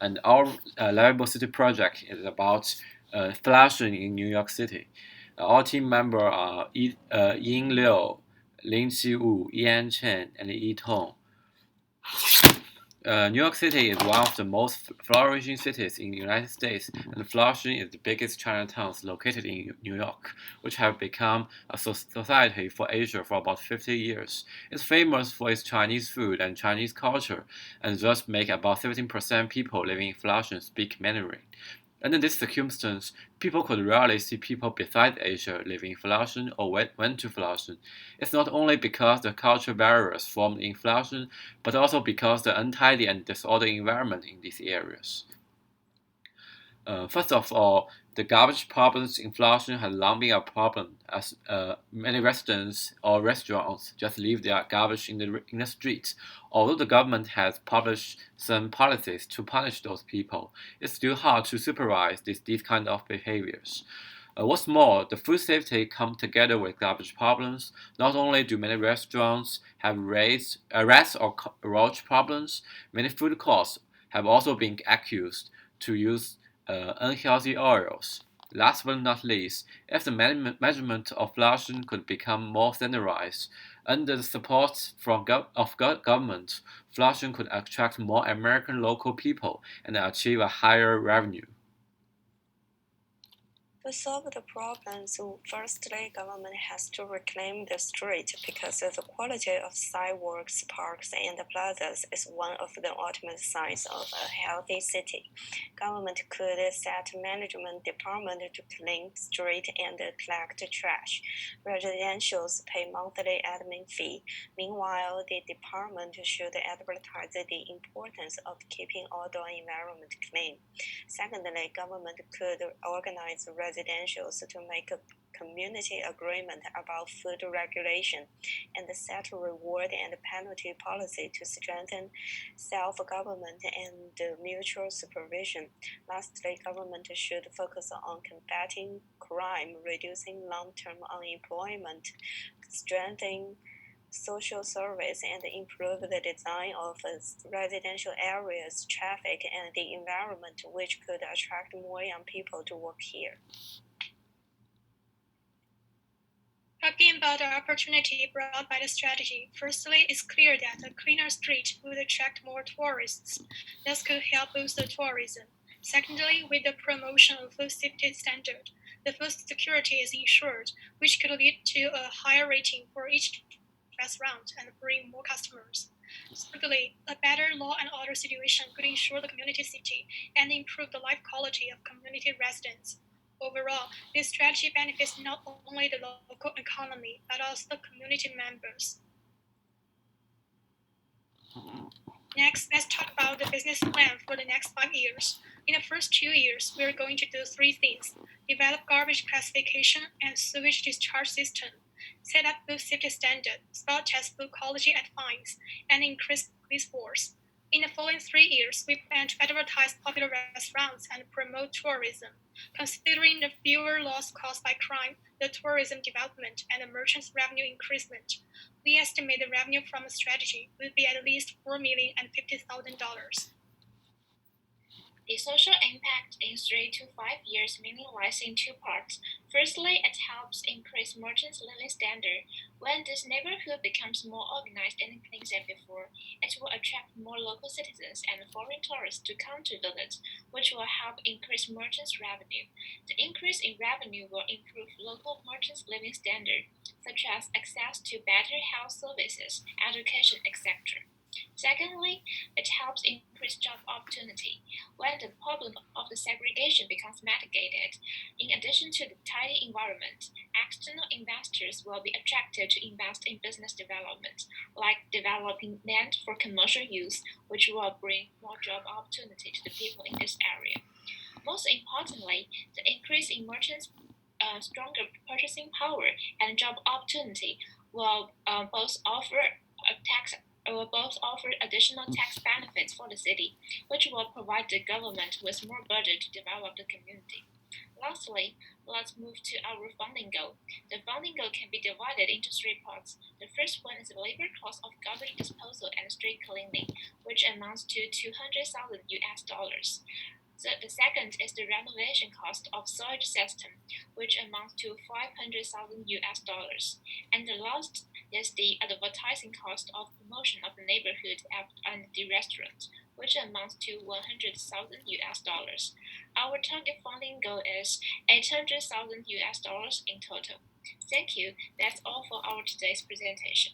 And our Livable City project is about Flushing in New York City. Our team members are Ying Liu, Lin Qiwu, Yan Chen, and Yi Tong. New York City is one of the most flourishing cities in the United States, and Flushing is the biggest Chinatown located in New York, which have become a society for Asia for about 50 years. It's famous for its Chinese food and Chinese culture, and thus make about 17% people living in Flushing speak Mandarin. Under this circumstance, people could rarely see people besides Asia living in Flushing or went to Flushing. It's not only because the cultural barriers formed in Flushing, but also because the untidy and disordered environment in these areas. First of all, the garbage problems in Flushing has long been a problem, as many residents or restaurants just leave their garbage in the streets. Although the government has published some policies to punish those people, it's still hard to supervise these kind of behaviors. What's more, the food safety comes together with garbage problems. Not only do many restaurants have rats or roach problems, many food courts have also been accused to use unhealthy oils. Last but not least, if the management of flushing could become more standardized, under the support of government, flushing could attract more American local people and achieve a higher revenue. To solve the problems, firstly, government has to reclaim the street because the quality of sidewalks, parks, and plazas is one of the ultimate signs of a healthy city. Government could set management department to clean street and collect trash. Residentials pay monthly admin fee. Meanwhile, the department should advertise the importance of keeping outdoor environment clean. Secondly, government could organize residentials to make a community agreement about food regulation and set reward and penalty policy to strengthen self-government and mutual supervision. Lastly, government should focus on combating crime, reducing long-term unemployment, strengthening social service, and improve the design of residential areas, traffic, and the environment, which could attract more young people to work here. Talking about the opportunity brought by the strategy, firstly, it's clear that a cleaner street would attract more tourists. This could help boost the tourism. Secondly, with the promotion of food safety standard, the food security is ensured, which could lead to a higher rating for each restaurant and bring more customers. Thirdly, a better law and order situation could ensure the community safety and improve the life quality of community residents. Overall, this strategy benefits not only the local economy but also the community members. Next, let's talk about the business plan for the next 5 years. In the first 2 years, we're going to do three things: develop garbage classification and sewage discharge system, set up food safety standard, spot test food quality at fines, and increase police force. In the following 3 years, we plan to advertise popular restaurants and promote tourism. Considering the fewer loss caused by crime, the tourism development, and the merchants' revenue increasement, we estimate the revenue from the strategy will be at least $4,050,000. The social impact in 3 to 5 years mainly lies in two parts. Firstly, it helps increase merchants' living standard. When this neighborhood becomes more organized and clean than before, it will attract more local citizens and foreign tourists to come to visit, which will help increase merchants' revenue. The increase in revenue will improve local merchants' living standard, such as access to better health services, education, etc. Secondly, it helps increase job opportunity. When the problem of the segregation becomes mitigated, in addition to the tidy environment, external investors will be attracted to invest in business development, like developing land for commercial use, which will bring more job opportunity to the people in this area. Most importantly, the increase in merchants' stronger purchasing power and job opportunity will both offer a tax will both offer additional tax benefits for the city, which will provide the government with more budget to develop the community. Lastly, let's move to our funding goal. The funding goal can be divided into three parts. The first one is the labor cost of garbage disposal and street cleaning, which amounts to 200,000 US dollars. So the second is the renovation cost of sewage system, which amounts to 500,000 US dollars. And the last is the advertising cost of promotion of the neighborhood and the restaurant, which amounts to 100,000 US dollars. Our target funding goal is 800,000 US dollars in total. Thank you. That's all for our today's presentation.